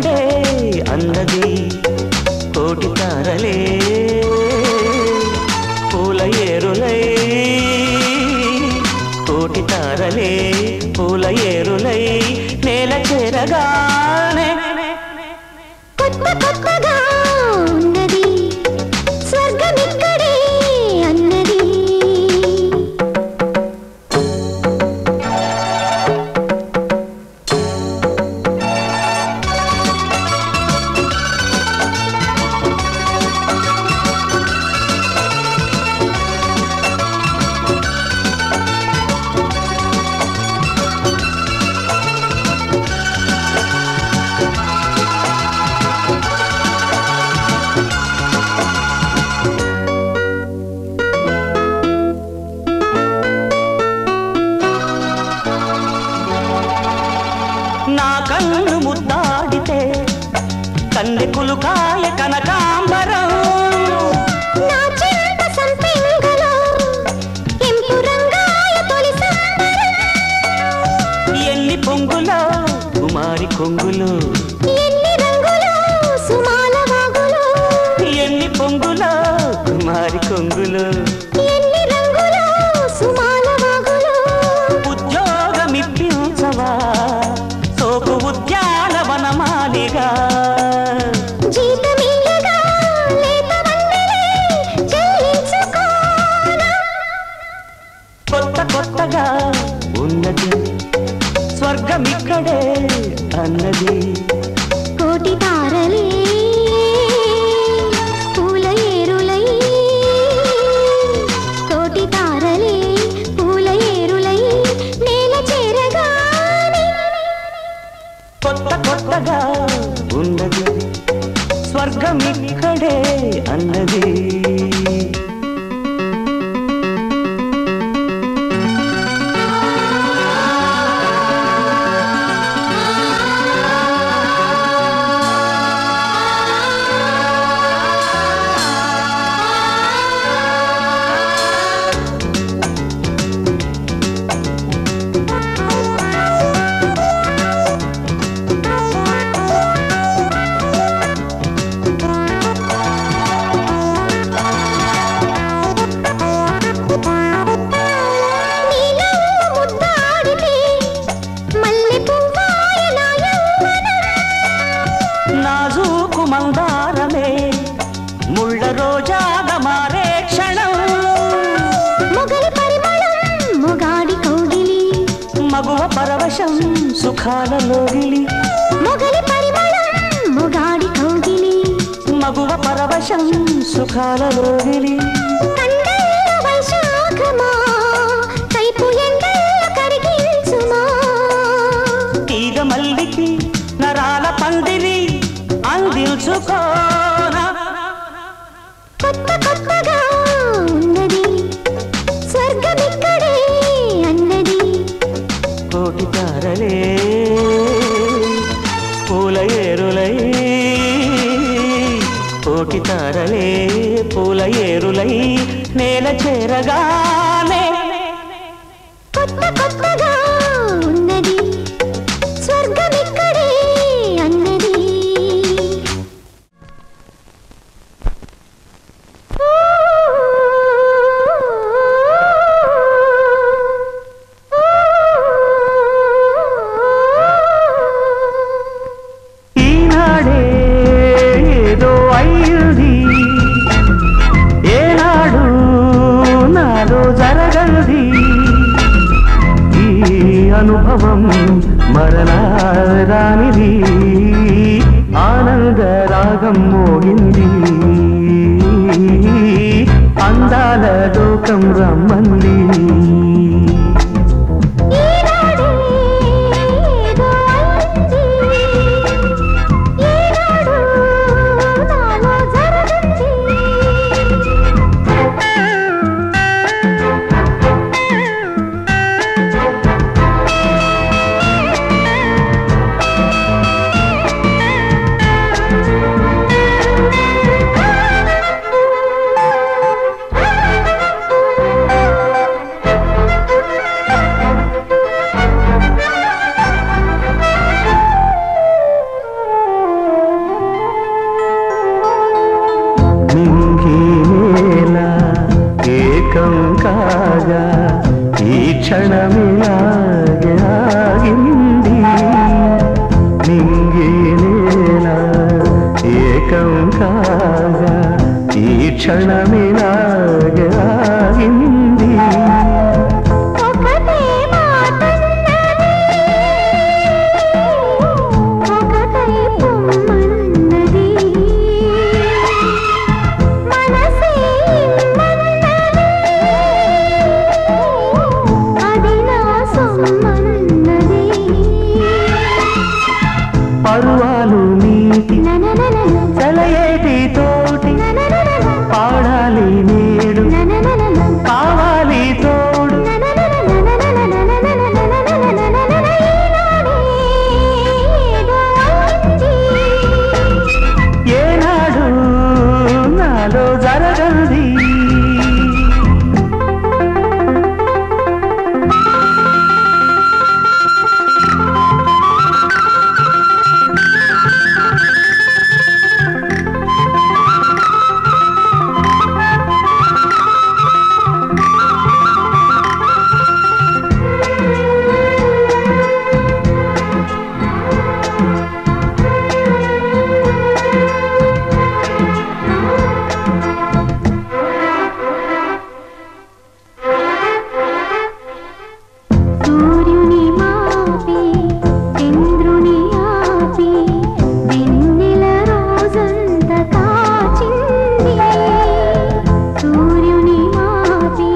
ఇక్కడే అన్నది కోటి తారలే పూల ఏరులై కోటి తారలే పూల ఏరులై నేల చేరగానే కొత్త కొత్తగా ఉన్నది స్వర్గమిక్కడే అన్నది నా కన్ను ముద్దాడితే కన్నెకులు కాయ కనకాంబరం నా చింత సంపెంగలో ఎంపు రంగాయ తొలి సంబరం ఎన్ని పొంగులో కుమారి కొంగులు ఎన్ని రంగులు సుమాల వాగులు ఎన్ని పొంగులో కుమారి కొంగులు ఎన్ని రంగులు సుమాల వాగులు ఉద్యోగమిప్పించవా సోపు ఉద్యానవనమాలిగా జీతమియ్యగా లేత వన్నెలే చెల్లించుకోనా కొత్త కొత్తగా ఉన్నది స్వర్గమిక్కడే అన్నది కోటి తారలే పూల ఏరులై కోటి తారలే పూల ఏరులై నేల చేరగానే కొత్త కొత్తగా ఉన్నది స్వర్గమిక్కడే అన్నది నీలో ముద్దాడితే మల్లె పువ్వాయ నా యవ్వనం నాజూకు మందారమే ముళ్ళ రోజాగా మారే క్షణం మొగలి పరిమళం మొగాడి కౌగిలి మగువ పరవశం సుఖాలలోగిలి మొగలి పరిమళం మొగాడి కౌగిలి మగువ పరవశం సుఖాలలోగిలి కండల్ల వైశాఖమా కైపు ఎండల్ల కరిగించుమా తీగ మల్లికి నరాల పందిరి అందించుకోనా కొత్త కొత్తగా ఉన్నది స్వర్గమిక్కడే అన్నది కోటి తారలే పూల ఏరులై కోటి తారలే పూల ఏరులై నేల చేరగానే కొత్త కొత్తగా ఉన్నది స్వర్గమిక్కడే అన్నది ఈనాడే ఏదో అయ్యింది ఏనాడు నాలో జరగంది ఈ అనుభవం మరలా రానిది ఆనంద రాగం మోగింది అందాల లోకం రమ్మంది ఈనాడే ఏదో అయింది ఈనాడు నాలో జరగంది క్షణమిలాగే ఆగింది నింగి నేల ఏకం కాగా ఈ క్షణమిలాగే ఆగింది ఒకటే మాటన్నది ఒకటై పొమ్మన్నది మనసే ఇమ్మన్నది అది నా సొమ్మన్నది పరువాలు నీటి ననననన సెలయేటి తోటి ననననన పాడాలి నేడు ననననన కావాలి తోడు ఏనాడు నాలో జరగంది సూర్యుని మాపి చంద్రుని ఆపి వెన్నెల రోజంత కాచింది సూర్యుని మాపి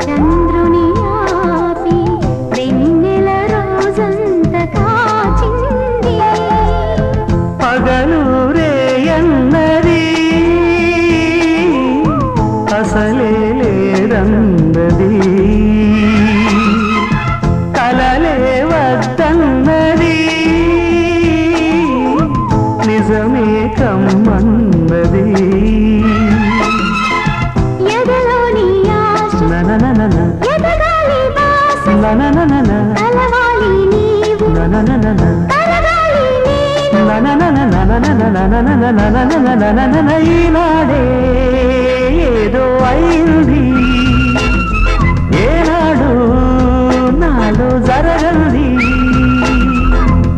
చంద్రుని ఆపి వెన్నెల రోజంత కాచింది పగలు రేయన్నది అసలే లేదన్నది కలలే వద్దన్నది నిజమే కమ్మన్నది ఎదలోని ఆశ ననననన ఎదగాలి బాస ననననన కలవాలి నీవు ననననన కలగాలి నేను ఈనాడే ఏదో అయింది ఏనాడు నాలో జరగంది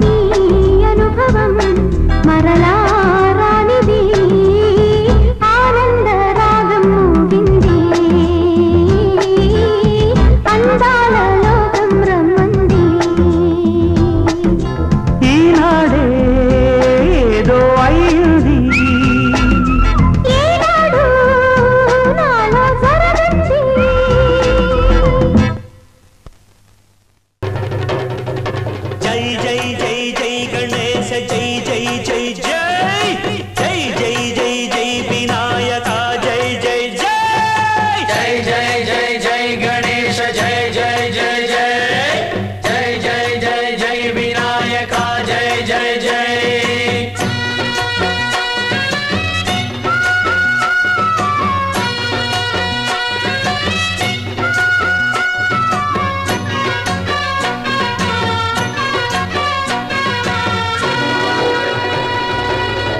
ఈ అనుభవం మరలా రానిది ఆనంద రాగం మూగింది అందాల లోకం రమ్మంది ఈనాడే ఏదో అయింది ఏనాడు నాలో జరగంది జై జై జై జై గణేశ జై జై జై జై జై జై జై జై వినాయక జై జై జై జై జై జై జై గణేశ జై జై జై జై జై జై జై జై వినాయక జై జై జై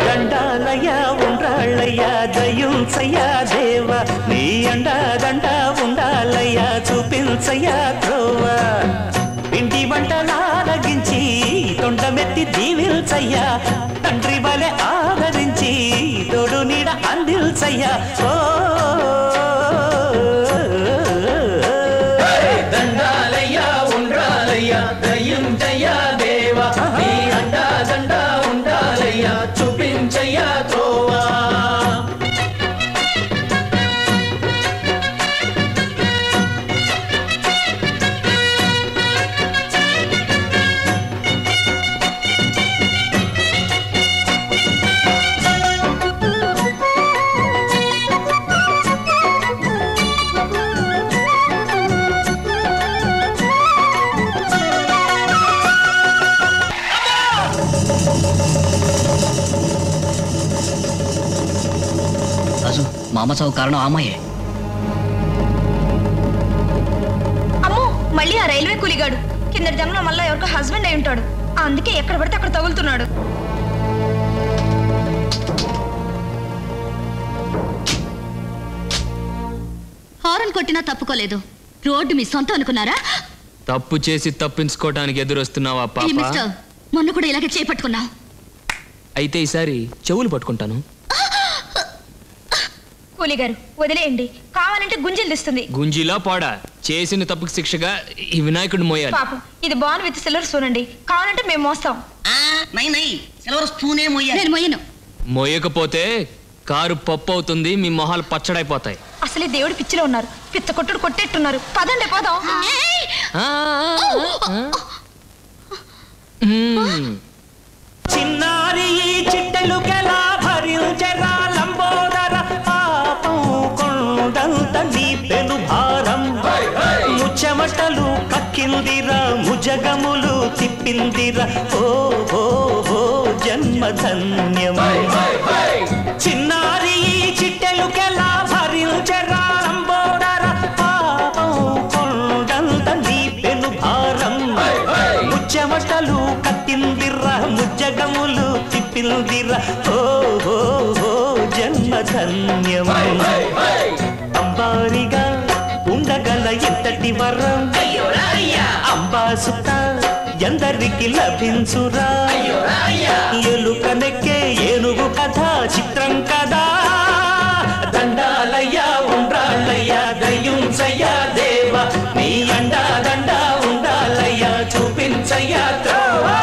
దండాలయ ఉండ్రాళ్ళయ్య దయుంచయ్య దేవ నీ అండా దండ ఉండాలయ్య చూపించయ్య త్రోవ పిండి వంటలారగించి తొండమెత్తి దీవిల్చయ్య తండ్రి వలె ఆదరించి తోడు నీడ అందిల్చయ్య ఓ దండాలయ్య ఉండ్రాలయ్య దయుంచయ్య దేవ నీ అండా దండ ఉండాలయ్య చూపించయ్య త్రోవా రాజు మామ చావు కారణం అమ్మాయే. అమ్మో మళ్ళీ ఆ రైల్వే కూలిగాడు కింద జన్మలో మళ్ళీ ఎవరికో హస్బెండ్ అయి ఉంటాడు. అందుకే ఎక్కడ పడితే అక్కడ తగులుతున్నాడు. హారన్ కొట్టినా తప్పుకోలేదు. రోడ్డు మీ సొంతం అనుకున్నారా? తప్పు చేసి తప్పించుకోవటానికి ఎదురొస్తున్నావా ఏ పాప? మిస్టర్, మొన్న కూడా ఇలాగే చేపట్టుకున్నావు. అయితే ఈసారి చెవులు పట్టుకుంటాను. కూలిగారు వదిలేయండి, కావాలంటే గుంజలు తెస్తుంది. గుంజిలా పోడా, చేసిన తప్పుకి శిక్షగా ఈ వినాయకుడిని మోయాలి. పాపం ఇది బాన్ విత్ సిల్వర్ స్పూన్ అండి, కావాలంటే మేము మోస్తాం. సిల్వర్ స్పూనే మొయ్యాలి. నేను మొయ్యను. మోయకపోతే కారు పప్పు అవుతుంది, మీ మొహాలు పచ్చడైపోతాయి. అసలే దేవుడు పిచ్చిలో ఉన్నారు, పిచ్చ కొట్టుడు కొట్టేట్టున్నారు. పదండి పోదాం. చిన్నారి ఈ చిట్టెలుకెలా భరించెరా లంబోదర పాపం కొండంత నీ పెను భారం ముచ్చమటలు కక్కిందిరా ముజగములు తిప్పిందిరా ఓ ఓ ఓ జన్మధన్యమై చిన్నారి ఈ చిట్టెలుకెలా భరించెరా లంబోదర పాపం కొండంత నీ పెను భారం ముచ్చమటలు కక్కిందిరా ముజ్జగములు తిప్పిందిరా ఓ ఓ ఓ జన్మధన్యమై అంబారిగా ఉండగల ఎంతటి వరం అంబాసుత ఎందరికి లభించురా ఎలుకనెక్కే ఏనుగు కథ చిత్రం కదా దండాలయ్యా ఉండ్రాళ్ళయ్యా దయ్యుంచయ్యా దేవ నీ అండా దండా ఉండాలయ్యా చూపించయ్యా త్రోవా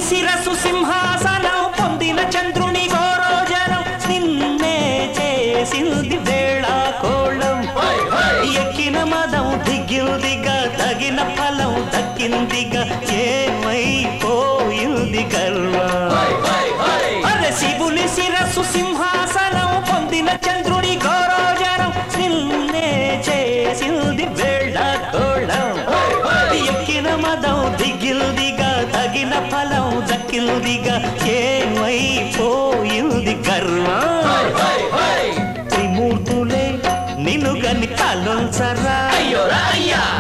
శిరసు సింహాసనం పొందిన చంద్రుని గోరోజనం నిన్నే చేసింది వేళ కోళం ఎక్కిన మదం దిగ్గిందిగా తగిన ఫలం దక్కిందిగా ఏమైపోయింది గర్వం అరే శివుని శిరసు సింహాసనం పొందిన చంద్రుని గోరోజనం నిన్నే చేసింది వేళ కోళం ఎక్కిన మదం దిగ్గిందిగా తగిన ఫలం దక్కిందిగా ఏమైపోయింది గర్వం త్రిమూర్తులే నిన్ను గని కలుంచరా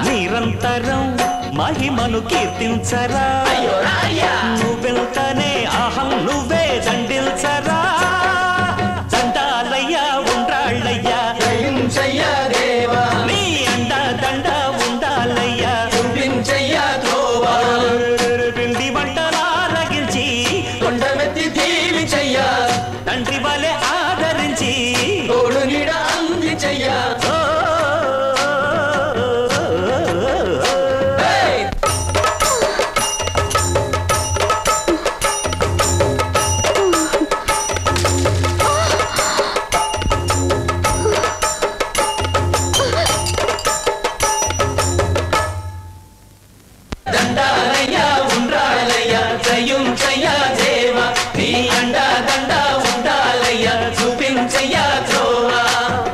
నిరంతరం మహిమను కీర్తించరా నువ్వెళ్తానే అహం నువ్వే దండిల్చరా దండాలయ్యా ఉండ్రాళ్ళయ్యా నీ అండా దండ ఉండాలయ్యా పిండి వంటలారగించి కొండమెత్తి దీవించయ్యా తండ్రి వలె ఆదరించి తోడు నీడ అందించయ్యా దండాలయ్యా ఉండ్రాళ్ళయ్యా దయ్యుంచయ్యా దేవ నీ అండా దండా ఉండాలయ్యా చూపించయ్యా త్రోవా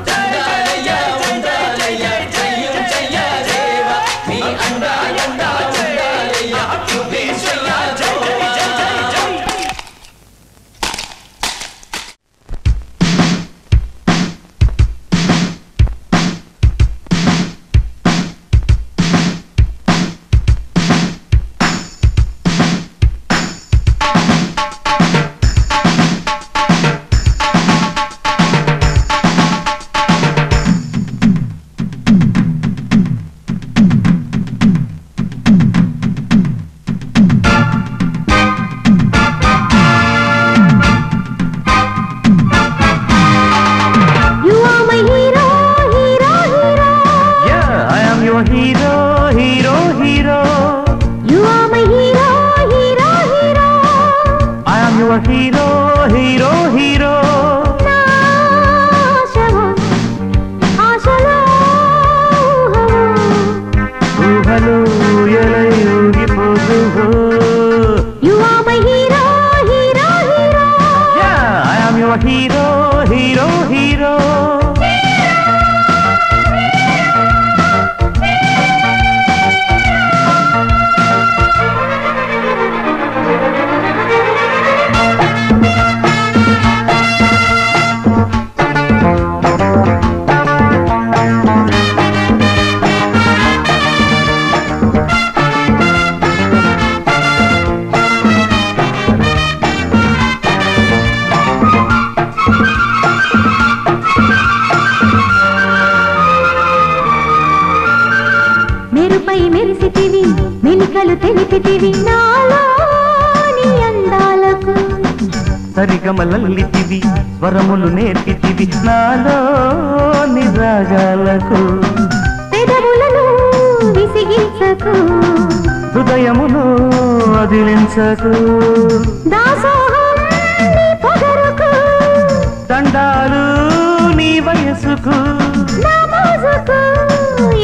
దండాలయ్యా ఉండాలయ్యా దయ్యుంచయ్యా దేవ నీ అండా దండా ఉండాలయ్యా చూపించయ్యా త్రోవా You are my hero, hero, hero. Yeah, I am your hero, hero, hero. You are my hero, hero, hero. I am your hero, hero, hero. నాశవం ఆశలో ఊహలు ఎలయూగిపోతూ. You are my hero, hero, hero. Yeah, I am your hero, hero, hero. లెక్కలు తెలిపితివి నాలోని అందాలకు సరిగమలల్లితివి స్వరములు నేర్పితివి నాలోని రాగాలకు పెదవులను విసిగించకు హృదయమును అదిలించకు దాసోహం నీ పొగరుకు దండాలు నీ వయసుకు నా మోజుకు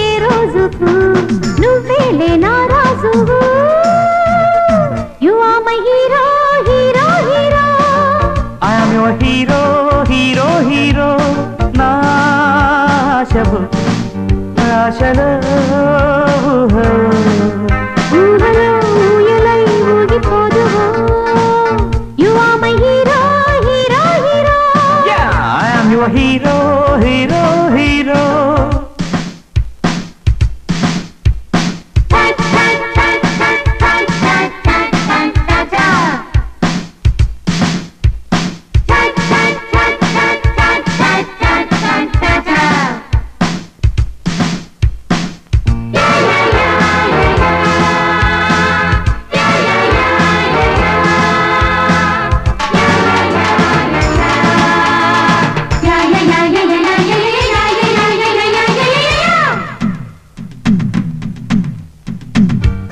ఏ రోజుకు నువ్వేలే నా రాజువు you are my hero hero hero I am your hero hero hero నా ఆశవు ఆశలో ఊహలో ఊయలై ఊగిపోదువో you are my hero hero hero I am your hero hero hero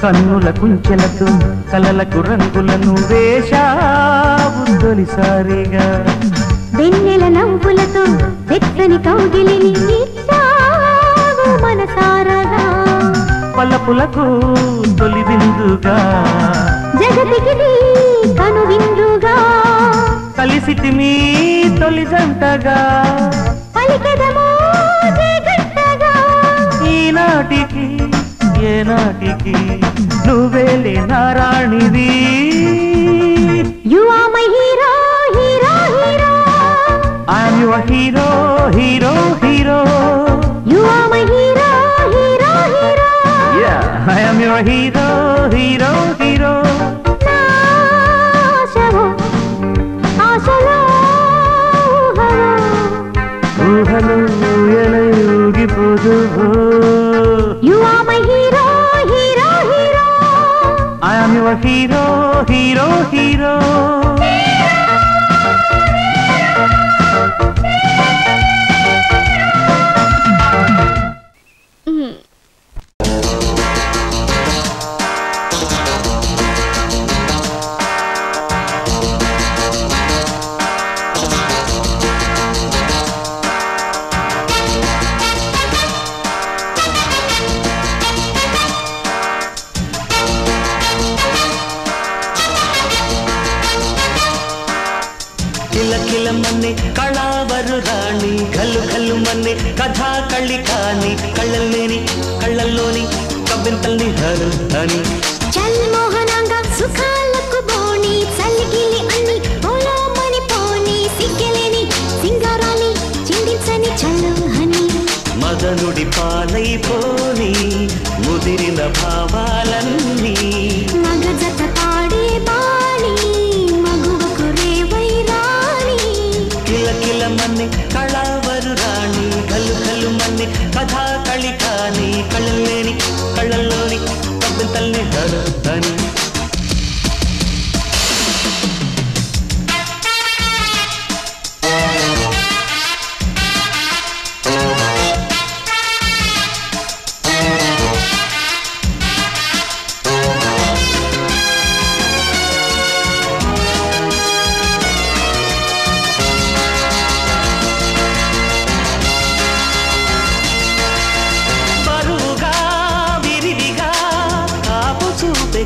కన్నుల కుంచెలతో కలలకు రంగులను వేశావు తొలిసారిగా వెన్నెల నవ్వులతో వెచ్చని కౌగిలిని ఇచ్చావు మనసారగా పల్లపులకు తొలి విందుగా జగతికి కనువిందుగా కలిసిటిమి తొలి జంటగా పలికెదమో జగట్టగా ఈనాటికి ఏనాటికి నువ్వేలే నారాణివి you are my hero hero hero I am your hero hero hero you are my hero hero hero I am your hero hero hero నా ఆశవో ఆశలో ఊహలు ఊయలై ఊగిపోదు you are my hero hero hero I am your hero hero hero ಕಿಲಕಿಲಮನ್ನೆ ಕಳಾವರು ರಾಣಿ ಘಲ್ಲು ಘಲ್ಲು ಮನ್ನೆ ಕಥಾ ಕಳ್ಳಿ ಕಾನಿ ಕಳ್ಳಲ್లోని కవ్వింతల్ని హరు హని చల్ మోహనంగా సుఖాలకు బోని చల్లిగిలి అన్ని పోలో మని పోని సిగ్గలేని సింగారాన్ని చిందించని చల్లు హని మదనుడి పాలైపోని ముదిరిన భావాలన్నీ మగజత పాడే బాణి మగువకు రేవై రాణి కిలకిలమన్నే కళావరు రాణి ఘల్లు ఘల్లు మన్నే కథా కళి కాని కళ్ళల్లోని కవ్వింతల్ని హరు హని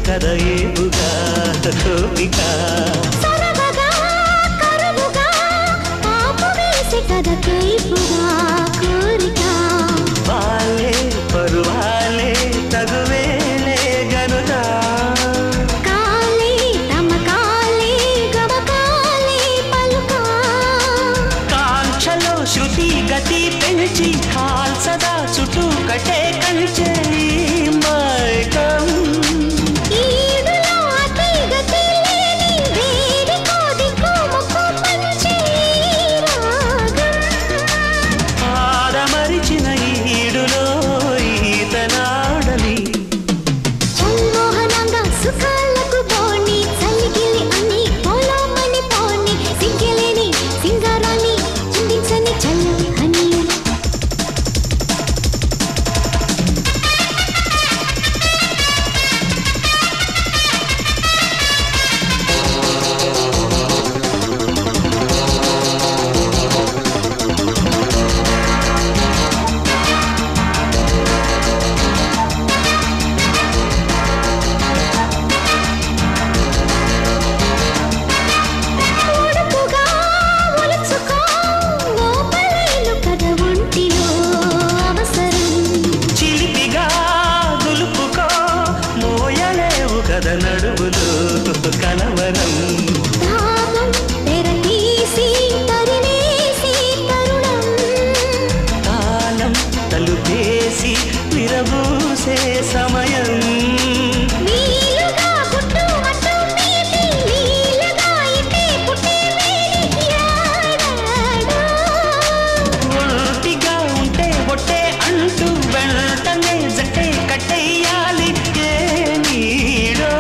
కదా ఏపుగా కోపిక సరవగా కరువుగా ఆపు వేసే కదా కైపుగా కోరిక వాలే పరువాలే తగువేలే గనుగా కాలే తమకాలే గమకాలే పలుకా కాంక్షలో శృతి గతి పెంచి కాల్సదా చుట్టూ కటే కంచే మైకం ఈడులో అతి గతి లేని దాహం తెరతీసి తరిమేసి తరుణం కాలం తలుపేసి విరబూసే సమయం నీలుగా పుట్టు మట్టు మీది నీలుగా ఇటే పుట్టే వేడికి రాడా ఒంటిగా ఉంటే బొట్టే అంటూ వెంటనే జట్టే కట్టేయాలి ఏ నీడో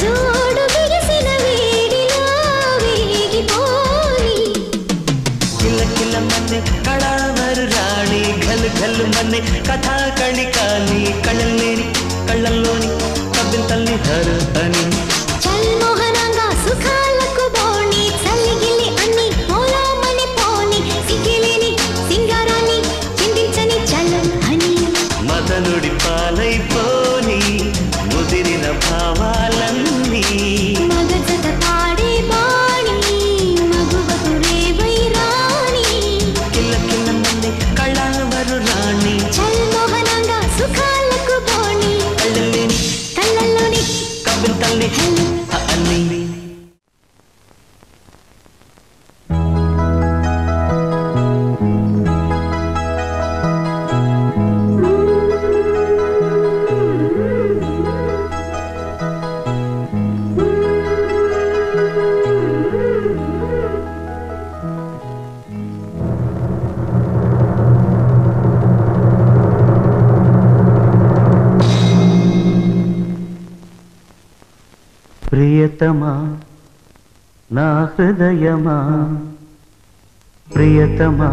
జోడు బిగిసిన వేడిలో వేగిపోని కిల మన్నే కళావరు రాణి ఘల్ ఘల్ మన్నే కథా కళికాని కళ్ళల్లోని కబ్బింతల్ని హర్ అని చల్మోహనంగా సుఖాలకు బోణి చల్లిగిల్లి అన్ని పోలామని పోని సిగిలిని సింగారాన్ని చిందించని చలం అని మదనుడి పాలైపోని ముదిరిన భావాలన్నీ మగజత పాడే బాణి మగువకు రేవై రాణి కిల మన్నే కళావరు రాణి చల్మోహనంగా సుఖాలకు బోణి కళ్ళల్లోని కబ్బింతల్ని అన్ని ప్రియతమా నా హృదయమా ప్రియతమా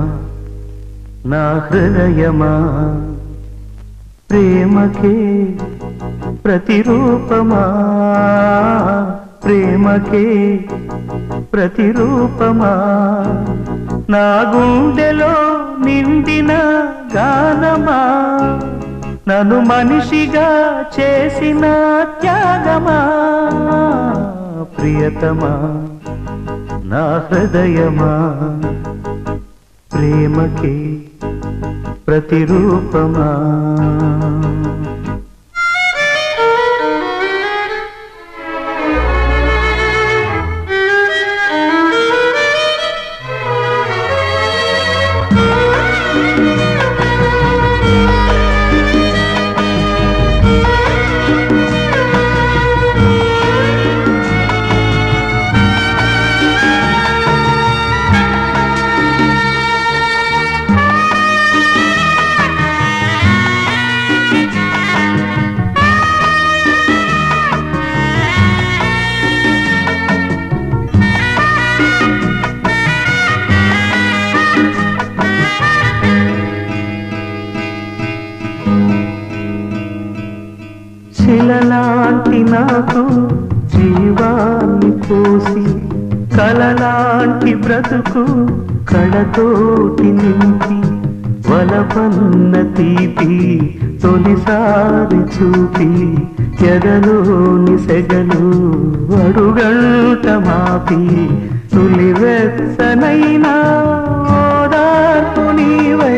నా హృదయమా ప్రేమకే ప్రతిరూపమా ప్రేమకే ప్రతిరూపమా నా గుండెలో నిండిన గానమా నన్ను మనిషిగా చేసిన త్యాగమా ప్రియతమా నా హృదయమా ప్రేమకే ప్రతిరూపమా శిలలాంటి నాకు జీవాన్ని పోసి కలలాంటి బ్రతుకు కళతోటి నింపి వలపన్న తీపి తొలిసారి చూపి ఎదలోని సెగలు అడుగంట మాపి తొలివెచ్చనైనా ఓదార్పు నీవై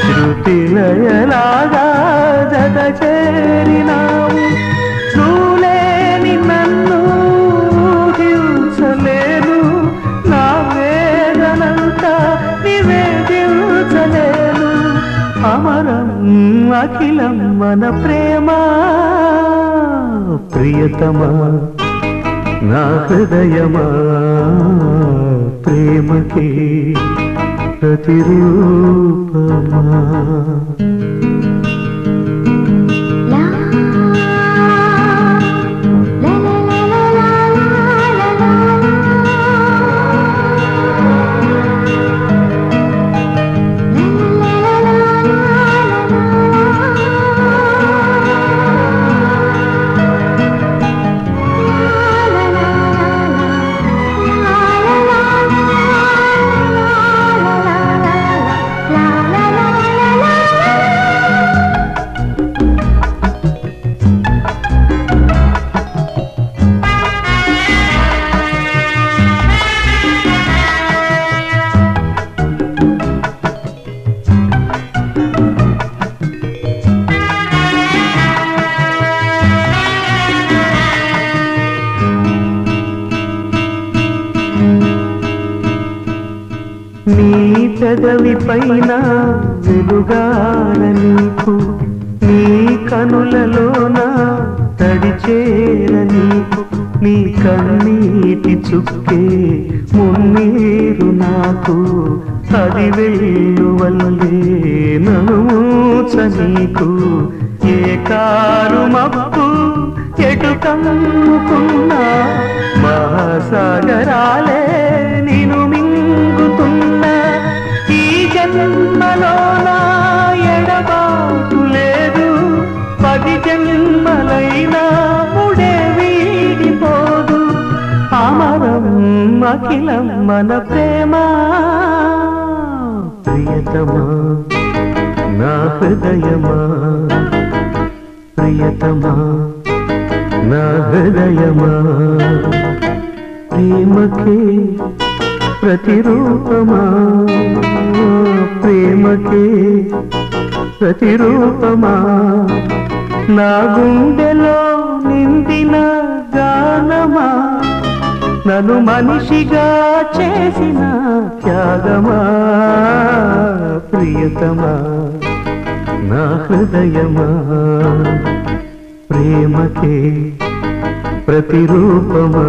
శృతిలయలాగా జత చేరినావు చూలేని నన్ను హింసలేను నా వేదనంతా నివేదించలేను అమరం అఖిలం మన ప్రేమ ప్రియతమా నా హృదయమా ప్రేమకే ప్రతిరూపమా పెదవి పైన వెలుగాల నీకు నీ కనులలోన తడిచేర నీకు నీ కన్నీటి చుక్కే మున్నీరు నాకు అది వెల్లువల్లే ననుమూచ నీకు ఏ కారు మబ్బు ఎటు కమ్ముకున్నా మహాసాగరాలే నిను మింగుతున్నా ఈ జన్మలోన ఎడబాటు లేదు 10 జన్మలైనా ముడే వీడిపోదు అమరం అఖిలం మన ప్రేమ ప్రియతమా నా హృదయమా ప్రియతమా నా హృదయమా ప్రేమకే ప్రతిరూపమా ప్రేమకే ప్రతిరూపమా నా గుండెలో నిండిన గానమా నన్ను మనిషిగా చేసిన త్యాగమా ప్రియతమా నా హృదయమా ప్రేమకే ప్రతిరూపమా